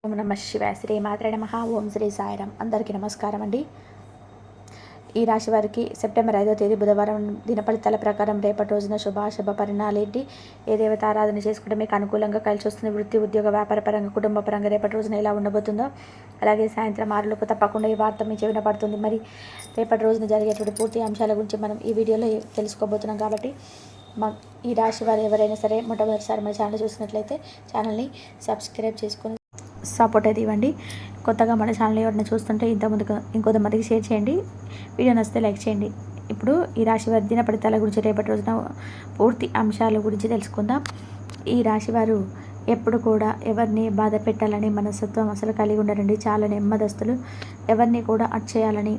ఓం నమ శివాయ. శ్రీ మాత్రే నమః. ఓం శ్రీ సాయిరాం. అందరికీ నమస్కారం అండి. ఈ రాశి వారికి సెప్టెంబర్ 5వ తేదీ బుధవారం దిన ఫలితాల ప్రకారం రేపటి రోజున శుభాశుభ పరిణామాలు ఏంటి, ఏ దేవత ఆరాధన చేసుకుంటే మీకు అనుకూలంగా కలిసి వస్తుంది, వృత్తి ఉద్యోగ వ్యాపార పరంగా కుటుంబ పరంగా రేపటి రోజున ఎలా ఉండబోతుందో, అలాగే సాయంత్రం 6లోపు తప్పకుండా ఈ వార్త మీ చెవిన పడుతుంది. మరి రేపటి రోజున జరిగేటువంటి పూర్తి అంశాల గురించి మనం ఈ వీడియోలో తెలుసుకోబోతున్నాం. కాబట్టి ఈ రాశి వారు ఎవరైనా సరే మొట్టమొదటిసారి మన ఛానల్ చూసినట్లయితే ఛానల్ని సబ్స్క్రైబ్ చేసుకొని సపోర్ట్ అయితే ఇవ్వండి. కొత్తగా మన ఛానల్ ఎవరైనా చూస్తుంటే ఇంకొంతమందికి షేర్ చేయండి. వీడియో నచ్చితే లైక్ చేయండి. ఇప్పుడు ఈ రాశి వారి దిన ఫలితాల గురించి రేపటి రోజున పూర్తి అంశాల గురించి తెలుసుకుందాం. ఈ రాశి వారు ఎప్పుడు కూడా ఎవరిని బాధ పెట్టాలని మనస్తత్వం అసలు కలిగి ఉండరండి. చాలా నెమ్మదస్తులు. ఎవరిని కూడా చేయాలని,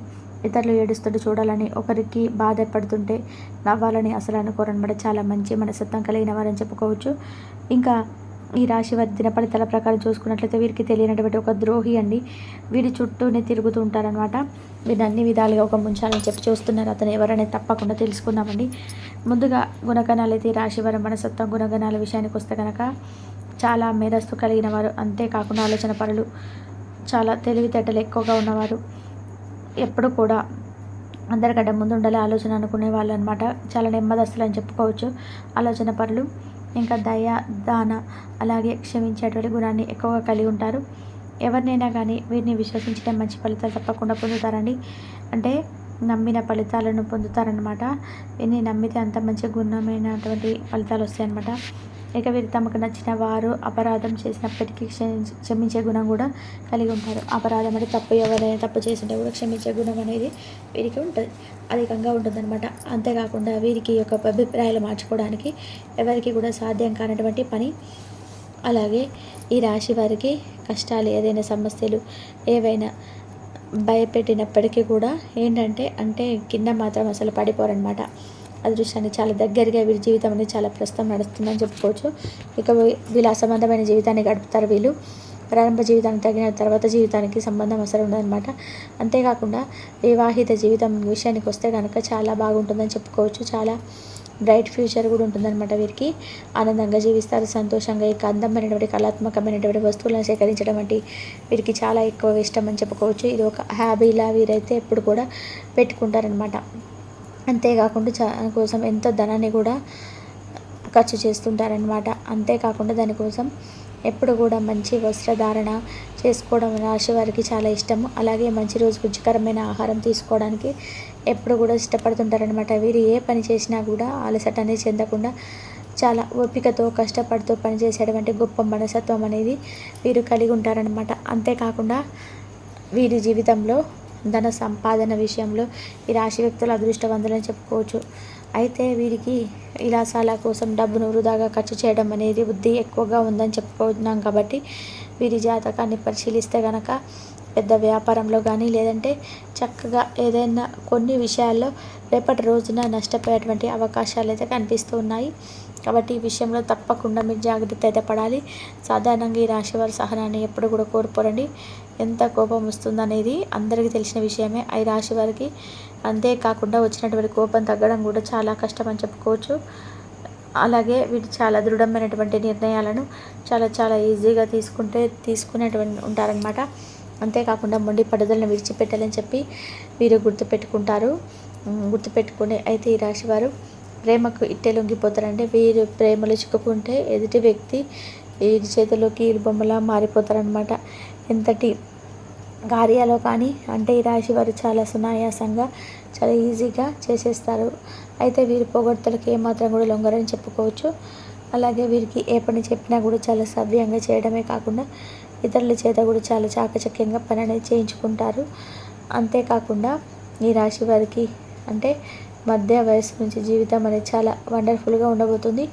ఇతరులు ఏడుస్తుంటే చూడాలని, ఒకరికి బాధపడుతుంటే నవ్వాలని అసలు అనుకోరనమాట. చాలా మంచి మనస్తత్వం కలిగిన వారని చెప్పుకోవచ్చు. ఇంకా ఈ రాశి వారి దిన ఫలితాల ప్రకారం చూసుకున్నట్లయితే వీరికి తెలియనటువంటి ఒక ద్రోహి అండి. వీరి చుట్టూనే తిరుగుతూ ఉంటారనమాట. వీరిని అన్ని విధాలుగా ఒక ముంచాలని చెప్పి చూస్తున్నారు. అతను ఎవరనేది తప్పకుండా తెలుసుకుందామండి. ముందుగా గుణగణాలు అయితే ఈ రాశి వారి మనస్తత్వం గుణగణాల విషయానికి వస్తే కనుక చాలా మేధస్సు కలిగిన వారు, అంతేకాకుండా ఆలోచన పరులు, చాలా తెలివితేటలు ఎక్కువగా ఉన్నవారు, ఎప్పుడు కూడా అందరికంటే ముందు ఉండాలి ఆలోచన అనుకునే వాళ్ళు అనమాట. చాలా నెమ్మదస్తులు అని చెప్పుకోవచ్చు. ఆలోచన పరులు, ఇంకా దయ, దాన, అలాగే క్షమించేటువంటి గుణాన్ని ఎక్కువగా కలిగి ఉంటారు. ఎవరినైనా కానీ వీరిని విశ్వసించడం మంచి ఫలితాలు తప్పకుండా పొందుతారండి. అంటే నమ్మిన ఫలితాలను పొందుతారనమాట. వీరిని నమ్మితే అంత మంచి గుణమైనటువంటి ఫలితాలు వస్తాయన్నమాట. ఇక వీరు తమకు నచ్చిన వారు అపరాధం చేసినప్పటికీ క్షమించే గుణం కూడా కలిగి ఉంటారు. అపరాధం అంటే తప్పు, ఎవరైనా తప్పు చేసింటే కూడా క్షమించే గుణం అనేది వీరికి ఉంటుంది, అధికంగా ఉంటుందన్నమాట. అంతేకాకుండా వీరికి యొక్క అభిప్రాయాలు మార్చుకోవడానికి ఎవరికి కూడా సాధ్యం కానటువంటి పని. అలాగే ఈ రాశి వారికి కష్టాలు, ఏదైనా సమస్యలు ఏవైనా భయపెట్టినప్పటికీ కూడా ఏంటంటే కింద మాత్రం అసలు పడిపోరనమాట. అదృష్టాన్ని చాలా దగ్గరగా వీరి జీవితం అనేది చాలా ప్రస్తుతం నడుస్తుందని చెప్పుకోవచ్చు. ఇక విలాసవంతమైన జీవితాన్ని గడుపుతారు వీళ్ళు. ప్రారంభ జీవితానికి తగిన తర్వాత జీవితానికి సంబంధం అసలు ఉండదన్నమాట. అంతేకాకుండా వివాహిత జీవితం విషయానికి వస్తే కనుక చాలా బాగుంటుందని చెప్పుకోవచ్చు. చాలా బ్రైట్ ఫ్యూచర్ కూడా ఉంటుందన్నమాట. వీరికి ఆనందంగా జీవిస్తారు, సంతోషంగా. ఇక అందమైనటువంటి కళాత్మకమైనటువంటి వస్తువులను సేకరించడం వంటి వీరికి చాలా ఎక్కువ ఇష్టం అని చెప్పుకోవచ్చు. ఇది ఒక హ్యాబీలా వీరైతే ఎప్పుడు కూడా పెట్టుకుంటారనమాట. అంతేకాకుండా దానికోసం ఎంతో ధనాన్ని కూడా ఖర్చు చేస్తుంటారనమాట. అంతేకాకుండా దానికోసం ఎప్పుడు కూడా మంచి వస్త్రధారణ చేసుకోవడం రాశి వారికి చాలా ఇష్టము. అలాగే మంచి రోజు రుచికరమైన ఆహారం తీసుకోవడానికి ఎప్పుడు కూడా ఇష్టపడుతుంటారనమాట. వీరు ఏ పని చేసినా కూడా అలసట అనేది చెందకుండా చాలా ఓపికతో కష్టపడుతూ పనిచేసేటువంటి గొప్ప మనస్తత్వం అనేది వీరు కలిగి ఉంటారనమాట. అంతేకాకుండా వీరి జీవితంలో ధన సంపాదన విషయంలో ఈ రాశి వ్యక్తులు అదృష్టవంతులని చెప్పుకోవచ్చు. అయితే వీరికి విలాసాల కోసం డబ్బును వృధాగా ఖర్చు చేయడం అనేది బుద్ధి ఎక్కువగా ఉందని చెప్పుకుంటున్నాం. కాబట్టి వీరి జాతకాన్ని పరిశీలిస్తే కనుక పెద్ద వ్యాపారంలో కానీ, లేదంటే చక్కగా ఏదైనా కొన్ని విషయాల్లో రేపటి రోజున నష్టపోయేటువంటి అవకాశాలు అయితే కనిపిస్తూ ఉన్నాయి. కాబట్టి ఈ విషయంలో తప్పకుండా మీరు జాగ్రత్త అయితే పడాలి. సాధారణంగా ఈ రాశి వారి సహనాన్ని ఎప్పుడు కూడా కోల్పోరండి. ఎంత కోపం వస్తుందనేది అందరికీ తెలిసిన విషయమే ఈ రాశి వారికి. అంతేకాకుండా వచ్చినటువంటి కోపం తగ్గడం కూడా చాలా కష్టం అని చెప్పుకోవచ్చు. అలాగే వీరు చాలా దృఢమైనటువంటి నిర్ణయాలను చాలా ఈజీగా తీసుకునేటువంటి ఉంటారనమాట. అంతేకాకుండా మొండి పట్టుదలను విడిచిపెట్టాలని చెప్పి వీరు గుర్తుపెట్టుకునే అయితే ఈ రాశి వారు ప్రేమకు ఇట్టే లొంగిపోతారంటే వీరు ప్రేమలో చిక్కుకుంటే ఎదుటి వ్యక్తి వీరి చేతిలోకి బొమ్మలా మారిపోతారనమాట. ఎంతటి కార్యాలో కానీ అంటే ఈ రాశి వారు చాలా సునాయాసంగా చాలా ఈజీగా చేసేస్తారు. అయితే వీరి పొగడ్తలకు ఏమాత్రం కూడా లొంగరని చెప్పుకోవచ్చు. అలాగే వీరికి ఏ పని చెప్పినా కూడా చాలా సవ్యంగా చేయడమే కాకుండా ఇతరుల చేత కూడా చాలా చాకచక్యంగా పని అనేది చేయించుకుంటారు. అంతేకాకుండా ఈ రాశి వారికి అంటే మధ్య వయసు నుంచి జీవితం అనేది చాలా వండర్ఫుల్గా ఉండబోతుంది.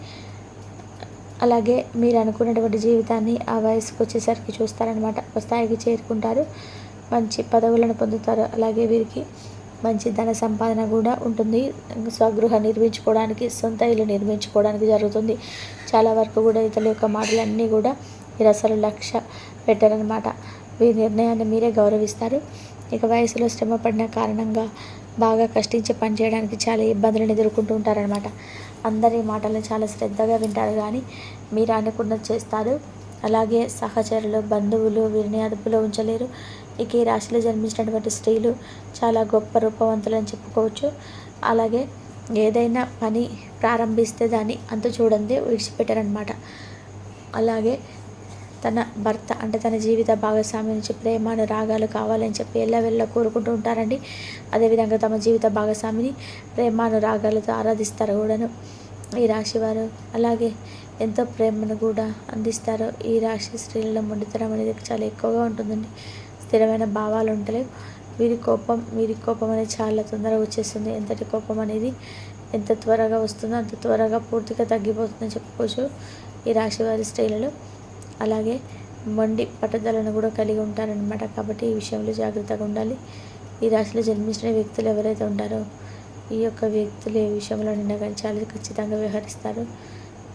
అలాగే మీరు అనుకున్నటువంటి జీవితాన్ని ఆ వయసుకు వచ్చేసరికి చూస్తారనమాట. స్థాయికి చేరుకుంటారు, మంచి పదవులను పొందుతారు. అలాగే వీరికి మంచి ధన సంపాదన కూడా ఉంటుంది. స్వగృహ నిర్మించుకోవడానికి, సొంత ఇల్లు నిర్మించుకోవడానికి జరుగుతుంది. చాలా వరకు కూడా ఇతరుల యొక్క మాటలన్నీ కూడా మీరు అసలు లక్ష్య పెట్టారనమాట. వీరి నిర్ణయాన్ని మీరే గౌరవిస్తారు. ఇక వయసులో శ్రమ పడిన కారణంగా బాగా కష్టించి పనిచేయడానికి చాలా ఇబ్బందులను ఎదుర్కొంటూ ఉంటారనమాట. అందరి మాటలను చాలా శ్రద్ధగా వింటారు, కానీ మీరు అనుకున్నది చేస్తారు. అలాగే సహచరులు, బంధువులు వీరిని అదుపులో ఉంచలేరు. ఇక ఈ రాశిలో జన్మించినటువంటి స్త్రీలు చాలా గొప్ప రూపవంతులని చెప్పుకోవచ్చు. అలాగే ఏదైనా పని ప్రారంభిస్తే దాన్ని అంతు చూడందే విడిచిపెట్టరనమాట. అలాగే తన భర్త అంటే తన జీవిత భాగస్వామి నుంచి ప్రేమ అనురాగాలు కావాలని చెప్పి ఎల్లవెల్ల కోరుకుంటూ ఉంటారండి. అదేవిధంగా తమ జీవిత భాగస్వామిని ప్రేమ అనురాగాలతో ఆరాధిస్తారు కూడాను ఈ రాశివారు. అలాగే ఎంతో ప్రేమను కూడా అందిస్తారు. ఈ రాశి స్త్రీలలో మొండితనం అనేది చాలా ఎక్కువగా ఉంటుందండి. స్థిరమైన భావాలు ఉండలేవు. వీరి కోపం అనేది చాలా తొందరగా వచ్చేస్తుంది. ఎంతటి కోపం అనేది ఎంత త్వరగా వస్తుందో అంత త్వరగా పూర్తిగా తగ్గిపోతుందని చెప్పుకోవచ్చు ఈ రాశి వారి స్త్రీలలో. అలాగే మొండి పట్టుదలను కూడా కలిగి ఉంటారనమాట. కాబట్టి ఈ విషయంలో జాగ్రత్తగా ఉండాలి. ఈ రాశిలో జన్మించిన వ్యక్తులు ఎవరైతే ఉంటారో ఈ యొక్క వ్యక్తులు ఏ విషయంలో నిన్న కానీ చాలా ఖచ్చితంగా వ్యవహరిస్తారు.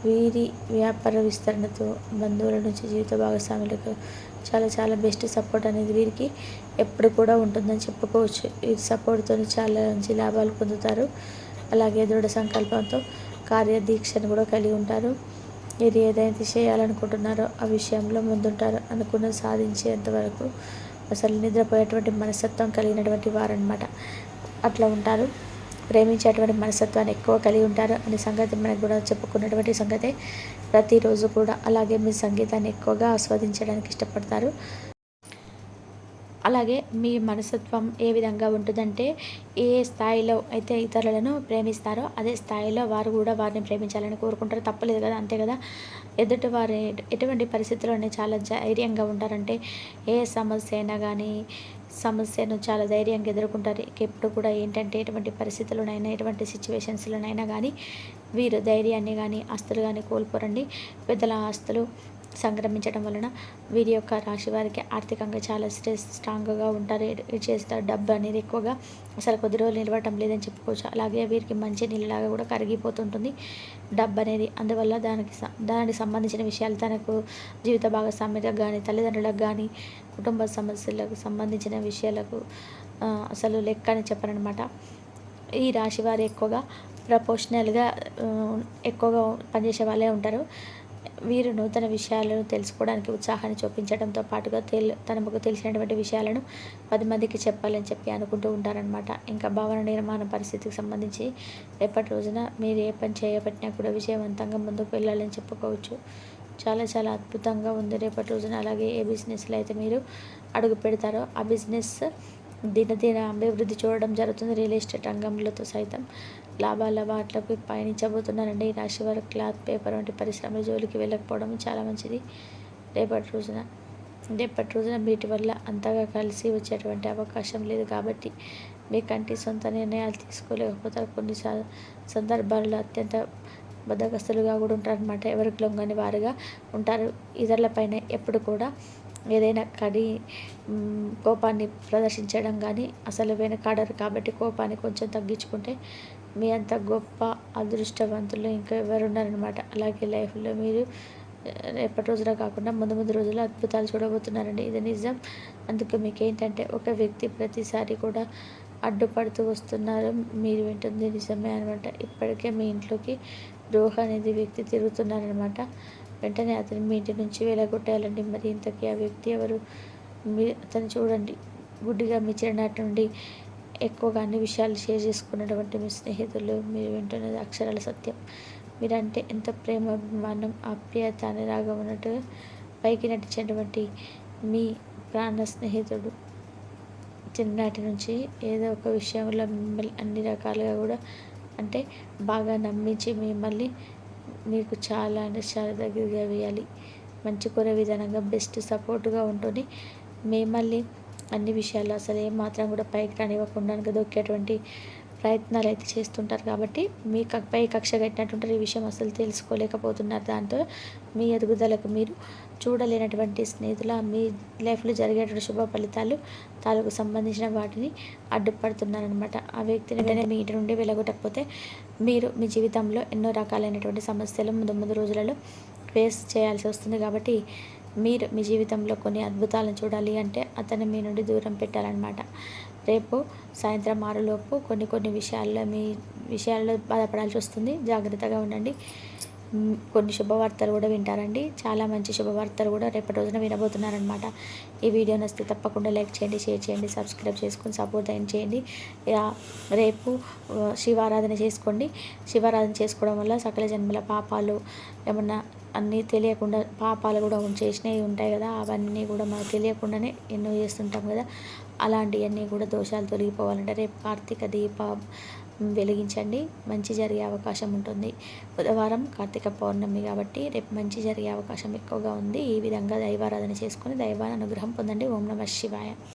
వీరి వ్యాపార విస్తరణతో బంధువుల నుంచి జీవిత భాగస్వాములకు చాలా చాలా బెస్ట్ సపోర్ట్ అనేది వీరికి ఎప్పుడు కూడా ఉంటుందని చెప్పుకోవచ్చు. ఈ సపోర్ట్తో చాలా మంచి లాభాలు పొందుతారు. అలాగే దృఢ సంకల్పంతో కార్యదీక్షను కూడా కలిగి ఉంటారు. వీరు ఏదైతే చేయాలనుకుంటున్నారో ఆ విషయంలో ముందుంటారు. అనుకున్న సాధించేంత వరకు అసలు నిద్రపోయేటువంటి మనస్తత్వం కలిగినటువంటి వారనమాట. అట్లా ఉంటారు. ప్రేమించేటువంటి మనస్తత్వాన్ని ఎక్కువ కలిగి ఉంటారు అనే సంగతి మనకు కూడా చెప్పుకున్నటువంటి సంగతే. ప్రతిరోజు కూడా అలాగే మీ సంగీతాన్ని ఎక్కువగా ఆస్వాదించడానికి ఇష్టపడతారు. అలాగే మీ మనస్తత్వం ఏ విధంగా ఉంటుందంటే ఏ స్థాయిలో అయితే ఇతరులను ప్రేమిస్తారో అదే స్థాయిలో వారు కూడా వారిని ప్రేమించాలని కోరుకుంటారు. తప్పలేదు కదా, అంతే కదా. ఎదుటి వారి ఎటువంటి పరిస్థితుల్లోనే చాలా ధైర్యంగా ఉంటారంటే ఏ సమస్య అయినా కానీ సమస్యను చాలా ధైర్యంగా ఎదుర్కొంటారు. ఎప్పుడు కూడా ఏంటంటే ఎటువంటి పరిస్థితుల్లోనైనా ఎటువంటి సిచ్యువేషన్స్లోనైనా కానీ వీరు ధైర్యాన్ని కానీ ఆస్తులు కానీ కోల్పోరండి. పెద్దల ఆస్తులు సంక్రమించడం వలన వీరి యొక్క రాశి వారికి ఆర్థికంగా చాలా స్ట్రాంగ్గా ఉంటారు. చేస్తారు. డబ్బు అనేది ఎక్కువగా అసలు కొద్ది రోజులు నిలవటం లేదని చెప్పుకోవచ్చు. అలాగే వీరికి మంచి నీళ్ళలాగా కూడా కరిగిపోతుంటుంది డబ్బు అనేది. అందువల్ల దానికి సంబంధించిన విషయాలు తనకు జీవిత భాగస్వామ్యులకు కానీ తల్లిదండ్రులకు కానీ కుటుంబ సమస్యలకు సంబంధించిన విషయాలకు అసలు లెక్క అని చెప్పరనమాట. ఈ రాశి వారు ఎక్కువగా ప్రపోర్షనల్గా ఎక్కువగా పనిచేసే వాళ్ళే ఉంటారు. వీరు నూతన విషయాలను తెలుసుకోవడానికి ఉత్సాహాన్ని చూపించడంతో పాటుగా తనకు తెలిసినటువంటి విషయాలను 10 మందికి చెప్పాలని చెప్పి అనుకుంటూ ఉంటారనమాట. ఇంకా భవన నిర్మాణ పరిస్థితికి సంబంధించి రేపటి రోజున మీరు ఏ పని చేయబట్టినా కూడా విజయవంతంగా ముందుకు వెళ్ళాలని చెప్పుకోవచ్చు. చాలా చాలా అద్భుతంగా ఉంది రేపటి రోజున. అలాగే ఏ బిజినెస్లో అయితే మీరు అడుగు పెడతారో ఆ బిజినెస్ దినదిన అభివృద్ధి చూడడం జరుగుతుంది. రియల్ ఎస్టేట్ రంగంలోతో సైతం లాభాల వాటిలోకి పయనించబోతున్నారండి. ఈ రాశి వారు క్లాత్, పేపర్ వంటి పరిశ్రమల జోలికి వెళ్ళకపోవడం చాలా మంచిది. రేపటి రోజున వీటి వల్ల అంతగా కలిసి వచ్చేటువంటి అవకాశం లేదు. కాబట్టి మీకంటే సొంత నిర్ణయాలు తీసుకోలేకపోతారు. కొన్ని సందర్భాల్లో అత్యంత బద్దకస్తులుగా కూడా ఉంటారనమాట. ఎవరికి లొంగని వారుగా ఉంటారు. ఇతరులపైన ఎప్పుడు కూడా ఏదైనా కోపాన్ని ప్రదర్శించడం కానీ అసలు వెనకాడరు. కాబట్టి కోపాన్ని కొంచెం తగ్గించుకుంటే మీ అంత గొప్ప అదృష్టవంతులు ఇంకా ఎవరు ఉన్నారనమాట. అలాగే లైఫ్లో మీరు రేపటి రోజున కాకుండా ముందు రోజుల్లో అద్భుతాలు చూడబోతున్నారండి. ఇది నిజం. అందుకే మీకు ఏంటంటే ఒక వ్యక్తి ప్రతిసారి కూడా అడ్డుపడుతూ వస్తున్నారు. మీరు వింటుంది నిజమే అనమాట. ఇప్పటికే మీ ఇంట్లోకి ద్రోహ అనేది వ్యక్తి తిరుగుతున్నారనమాట. వెంటనే అతను మీ ఇంటి నుంచి వెళ్ళగొట్టేయాలండి. మరి ఇంతకీ ఆ వ్యక్తి ఎవరు? అతను చూడండి, గుడ్డిగా మీ చిన్ననాటి నుండి ఎక్కువగా అన్ని విషయాలు షేర్ చేసుకున్నటువంటి మీ స్నేహితులు. మీరు వింటున్నది అక్షరాల సత్యం. మీరంటే ఎంత ప్రేమ, అభిమానం, ఆప్యాయత అనురాగం ఉన్నట్టుగా పైకి నటించినటువంటి మీ ప్రాణ స్నేహితుడు చిన్ననాటి నుంచి ఏదో ఒక విషయంలో మిమ్మల్ని అన్ని రకాలుగా కూడా అంటే బాగా నమ్మించి మిమ్మల్ని మీకు చాలా అంటే చాలా దగ్గరగా వేయాలి. మంచి కోరే విధానంగా బెస్ట్ సపోర్ట్గా ఉంటుంది. మిమ్మల్ని అన్ని విషయాల్లో అసలు ఏమాత్రం కూడా పైకి రానివ్వకుండా దొక్కేటువంటి ప్రయత్నాలు అయితే చేస్తుంటారు. కాబట్టి మీ పై కక్ష కట్టినట్టుంటారు. ఈ విషయం అసలు తెలుసుకోలేకపోతున్నారు. దాంతో మీ ఎదుగుదలకు మీరు చూడలేనటువంటి స్నేహితుల మీ లైఫ్లో జరిగేటువంటి శుభ ఫలితాలు తాలూకు సంబంధించిన వాటిని అడ్డుపడుతున్నారనమాట. ఆ వ్యక్తిని వెంటనే మీ ఇంటి నుండి వెళ్ళగొట్టకపోతే మీరు మీ జీవితంలో ఎన్నో రకాలైనటువంటి సమస్యలు ముందు రోజులలో ఫేస్ చేయాల్సి వస్తుంది. కాబట్టి మీరు మీ జీవితంలో కొన్ని అద్భుతాలను చూడాలి అంటే అతను మీ నుండి దూరం పెట్టాలన్నమాట. రేపు సాయంత్రం 6 కొన్ని విషయాల్లో బాధపడాల్సి వస్తుంది. జాగ్రత్తగా ఉండండి. కొన్ని శుభవార్తలు కూడా వింటారండి. చాలా మంచి శుభవార్తలు కూడా రేపటి రోజున వినబోతున్నారనమాట. ఈ వీడియో నచ్చితే తప్పకుండా లైక్ చేయండి, షేర్ చేయండి, సబ్స్క్రైబ్ చేసుకొని సపోర్ట్ చేయండి. రేపు శివారాధన చేసుకోండి. శివారాధన చేసుకోవడం వల్ల సకల జన్మల పాపాలు ఏమన్నా అన్నీ తెలియకుండా పాపాలు కూడా చేసినవి ఉంటాయి కదా, అవన్నీ కూడా మనకు తెలియకుండానే ఎన్నో చేస్తుంటాం కదా, అలాంటివన్నీ కూడా దోషాలు తొలగిపోవాలంటే రేపు కార్తీక దీపం వెలిగించండి. మంచి జరిగే అవకాశం ఉంటుంది. బుధవారం కార్తీక పౌర్ణమి కాబట్టి రేపు మంచి జరిగే అవకాశం ఎక్కువగా ఉంది. ఈ విధంగా దైవారాధన చేసుకొని దైవానుగ్రహం పొందండి. ఓం నమః శివాయ.